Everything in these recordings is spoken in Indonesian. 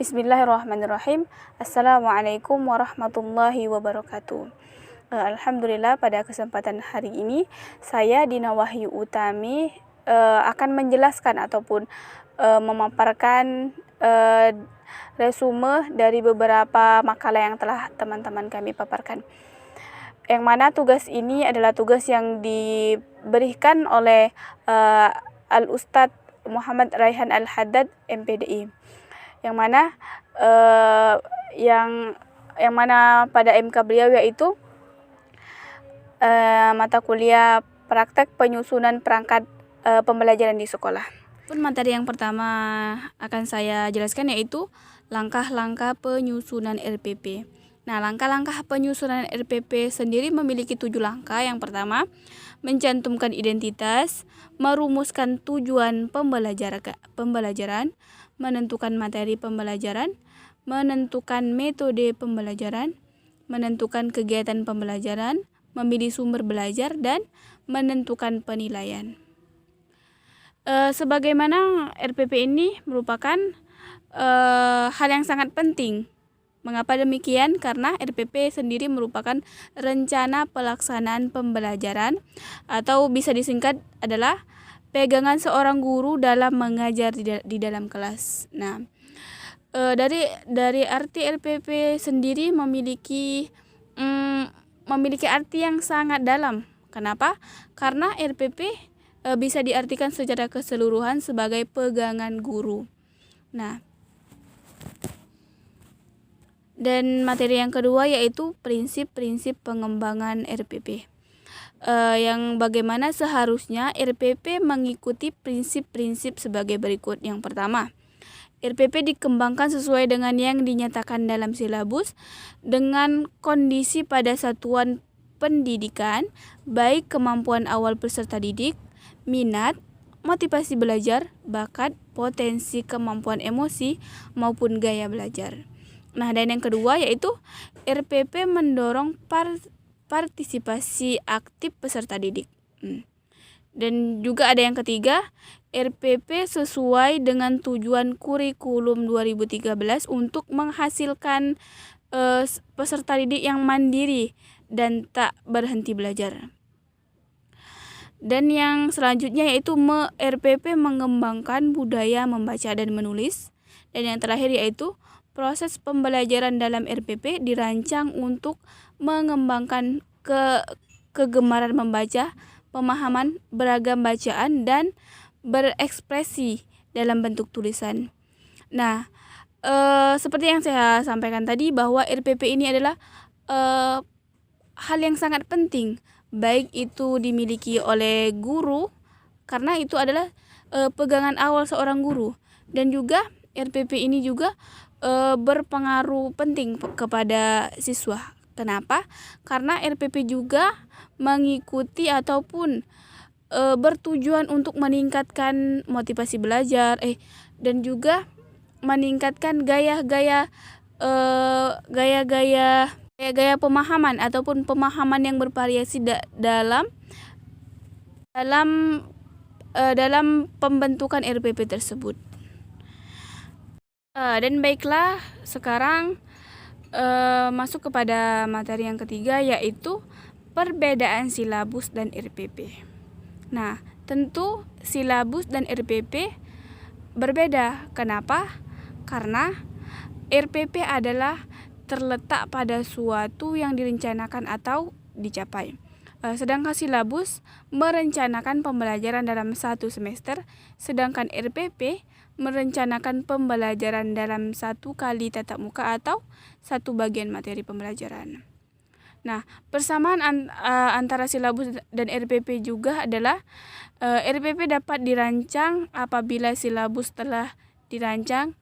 Bismillahirrahmanirrahim. Assalamualaikum warahmatullahi wabarakatuh. Alhamdulillah, pada kesempatan hari ini saya Dina Wahyu Utami akan menjelaskan ataupun memaparkan resume dari beberapa makalah yang telah teman-teman kami paparkan. Yang mana tugas ini adalah tugas yang diberikan oleh Al-Ustadz Muhammad Raihan Al-Haddad, MPDI. Yang mana pada MK beliau yaitu mata kuliah praktek penyusunan perangkat pembelajaran di sekolah. Materi yang pertama akan saya jelaskan yaitu langkah-langkah penyusunan RPP. Nah, langkah-langkah penyusunan RPP sendiri memiliki 7 langkah. Yang pertama, mencantumkan identitas, merumuskan tujuan pembelajaran, menentukan materi pembelajaran, menentukan metode pembelajaran, menentukan kegiatan pembelajaran, memilih sumber belajar, dan menentukan penilaian. Sebagaimana RPP ini merupakan hal yang sangat penting. Mengapa demikian? Karena RPP sendiri merupakan rencana pelaksanaan pembelajaran atau bisa disingkat adalah pegangan seorang guru dalam mengajar di dalam kelas. Nah, dari arti RPP sendiri memiliki arti yang sangat dalam. Kenapa? Karena RPP bisa diartikan secara keseluruhan sebagai pegangan guru. Nah, dan materi yang kedua yaitu prinsip-prinsip pengembangan RPP. Yang bagaimana seharusnya RPP mengikuti prinsip-prinsip sebagai berikut. Yang pertama, RPP dikembangkan sesuai dengan yang dinyatakan dalam silabus dengan kondisi pada satuan pendidikan, baik kemampuan awal peserta didik, minat, motivasi belajar, bakat, potensi kemampuan emosi, maupun gaya belajar. Nah, dan yang kedua yaitu RPP mendorong partisipasi aktif peserta didik. Dan juga ada yang ketiga, RPP sesuai dengan tujuan kurikulum 2013 untuk menghasilkan peserta didik yang mandiri dan tak berhenti belajar. Dan yang selanjutnya yaitu RPP mengembangkan budaya membaca dan menulis. Dan yang terakhir yaitu proses pembelajaran dalam RPP dirancang untuk mengembangkan kegemaran membaca, pemahaman beragam bacaan, dan berekspresi dalam bentuk tulisan. Nah, seperti yang saya sampaikan tadi bahwa RPP ini adalah hal yang sangat penting, baik itu dimiliki oleh guru, karena itu adalah pegangan awal seorang guru, dan juga RPP ini juga berpengaruh penting kepada siswa. Kenapa? Karena RPP juga mengikuti ataupun bertujuan untuk meningkatkan motivasi belajar, dan juga meningkatkan gaya-gaya pemahaman ataupun pemahaman yang bervariasi dalam pembentukan RPP tersebut. Dan baiklah, sekarang masuk kepada materi yang ketiga yaitu perbedaan silabus dan RPP. Nah, tentu silabus dan RPP berbeda. Kenapa? Karena RPP adalah terletak pada suatu yang direncanakan atau dicapai. Sedangkan silabus merencanakan pembelajaran dalam satu semester, sedangkan RPP merencanakan pembelajaran dalam 1 kali tatap muka atau 1 bagian materi pembelajaran. Nah, persamaan antara silabus dan RPP juga adalah RPP dapat dirancang apabila silabus telah dirancang,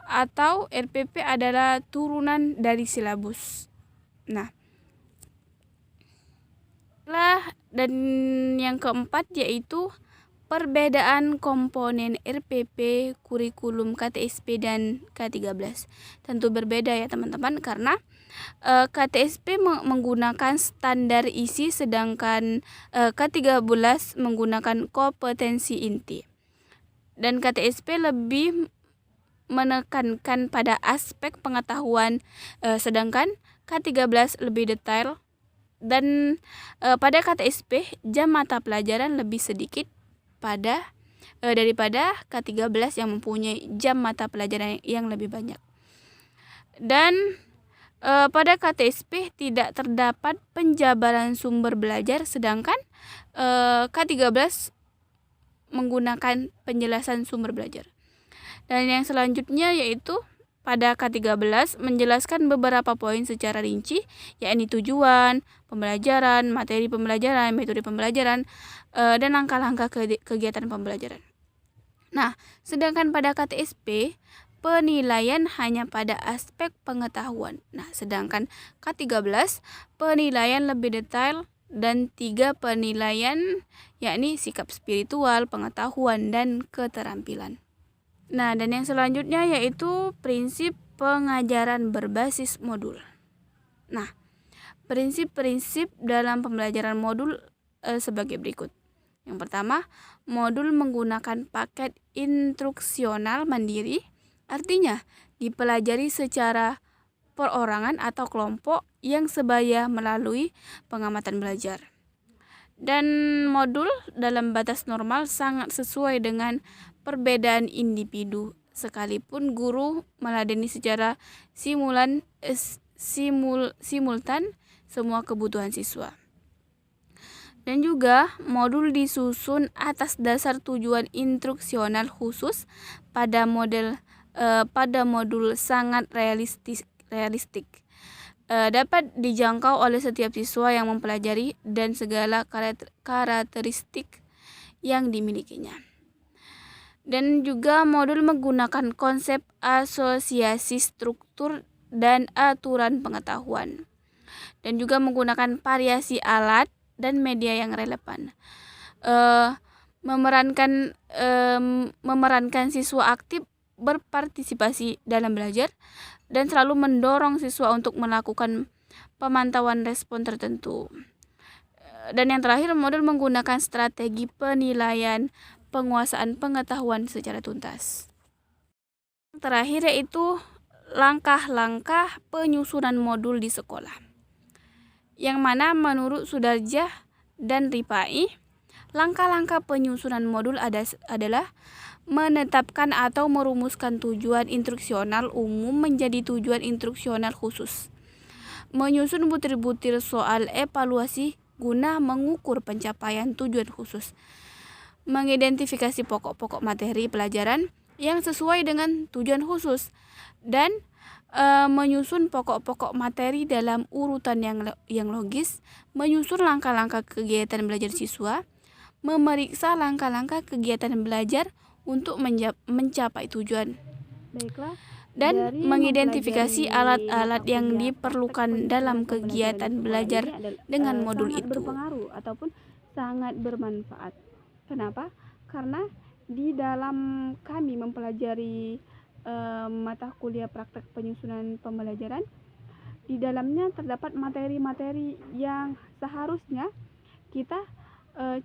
atau RPP adalah turunan dari silabus. Nah, dan yang keempat yaitu perbedaan komponen RPP, kurikulum KTSP dan K13. Tentu berbeda ya teman-teman, karena KTSP menggunakan standar isi, sedangkan K13 menggunakan kompetensi inti. Dan KTSP lebih menekankan pada aspek pengetahuan, sedangkan K13 lebih detail. Dan pada KTSP jam mata pelajaran lebih sedikit daripada K13 yang mempunyai jam mata pelajaran yang lebih banyak. Dan pada KTSP tidak terdapat penjabaran sumber belajar, sedangkan K13 menggunakan penjelasan sumber belajar. Dan yang selanjutnya yaitu pada K13 menjelaskan beberapa poin secara rinci, yakni tujuan pembelajaran, materi pembelajaran, metode pembelajaran, dan langkah-langkah kegiatan pembelajaran. Nah, sedangkan pada KTSP penilaian hanya pada aspek pengetahuan. Nah, sedangkan K13 penilaian lebih detail dan 3 penilaian, yakni sikap spiritual, pengetahuan, dan keterampilan. Nah, dan yang selanjutnya yaitu prinsip pengajaran berbasis modul. Nah, prinsip-prinsip dalam pembelajaran modul sebagai berikut. Yang pertama, modul menggunakan paket instruksional mandiri, artinya dipelajari secara perorangan atau kelompok yang sebaya melalui pengamatan belajar. Dan modul dalam batas normal sangat sesuai dengan perbedaan individu, sekalipun guru meladeni secara simultan semua kebutuhan siswa. Dan juga modul disusun atas dasar tujuan instruksional khusus pada modul sangat realistik. Dapat dijangkau oleh setiap siswa yang mempelajari dan segala karakteristik yang dimilikinya. Dan juga modul menggunakan konsep asosiasi struktur dan aturan pengetahuan. Dan juga menggunakan variasi alat dan media yang relevan. Memerankan siswa aktif berpartisipasi dalam belajar dan selalu mendorong siswa untuk melakukan pemantauan respon tertentu. Dan yang terakhir, modul menggunakan strategi penilaian penguasaan pengetahuan secara tuntas. Yang terakhir yaitu langkah-langkah penyusunan modul di sekolah, yang mana menurut Sudarjah dan Rifai, langkah-langkah penyusunan modul adalah menetapkan atau merumuskan tujuan instruksional umum menjadi tujuan instruksional khusus, menyusun butir-butir soal evaluasi guna mengukur pencapaian tujuan khusus, mengidentifikasi pokok-pokok materi pelajaran yang sesuai dengan tujuan khusus, dan menyusun pokok-pokok materi dalam urutan yang logis, menyusun langkah-langkah kegiatan belajar siswa, memeriksa langkah-langkah kegiatan belajar untuk mencapai tujuan. Baiklah, Dan mengidentifikasi alat-alat yang diperlukan dalam kegiatan belajar dengan modul sangat itu. berpengaruh ataupun sangat bermanfaat. Kenapa? Karena di dalam kami mempelajari mata kuliah praktek penyusunan pembelajaran, di dalamnya terdapat materi-materi yang seharusnya kita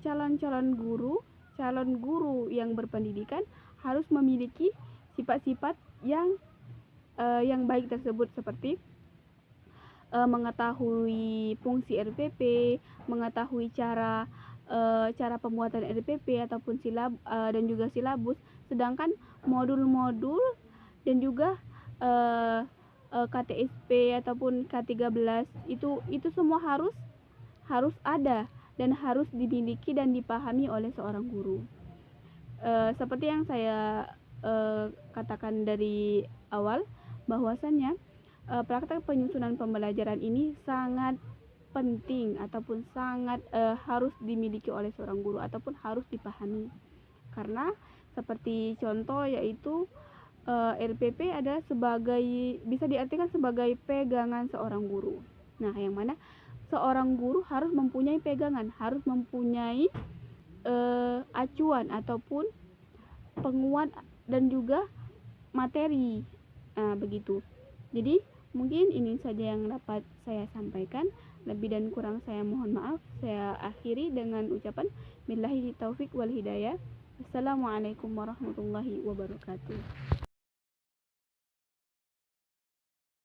calon guru yang berpendidikan harus memiliki sifat-sifat yang baik tersebut, seperti mengetahui fungsi RPP, mengetahui cara pembuatan RPP ataupun dan juga silabus. Sedangkan modul-modul dan juga KTSP ataupun K13 itu semua harus ada dan harus dimiliki dan dipahami oleh seorang guru. Seperti yang saya katakan dari awal, bahwasannya praktek penyusunan pembelajaran ini sangat penting ataupun sangat harus dimiliki oleh seorang guru ataupun harus dipahami. Karena seperti contoh yaitu RPP bisa diartikan sebagai pegangan seorang guru. Nah, yang mana seorang guru harus mempunyai pegangan, harus mempunyai acuan ataupun penguat dan juga materi. Begitu. Jadi mungkin ini saja yang dapat saya sampaikan. Lebih dan kurang saya mohon maaf. Saya akhiri dengan ucapan billahi taufik wal hidayah. Assalamualaikum warahmatullahi wabarakatuh.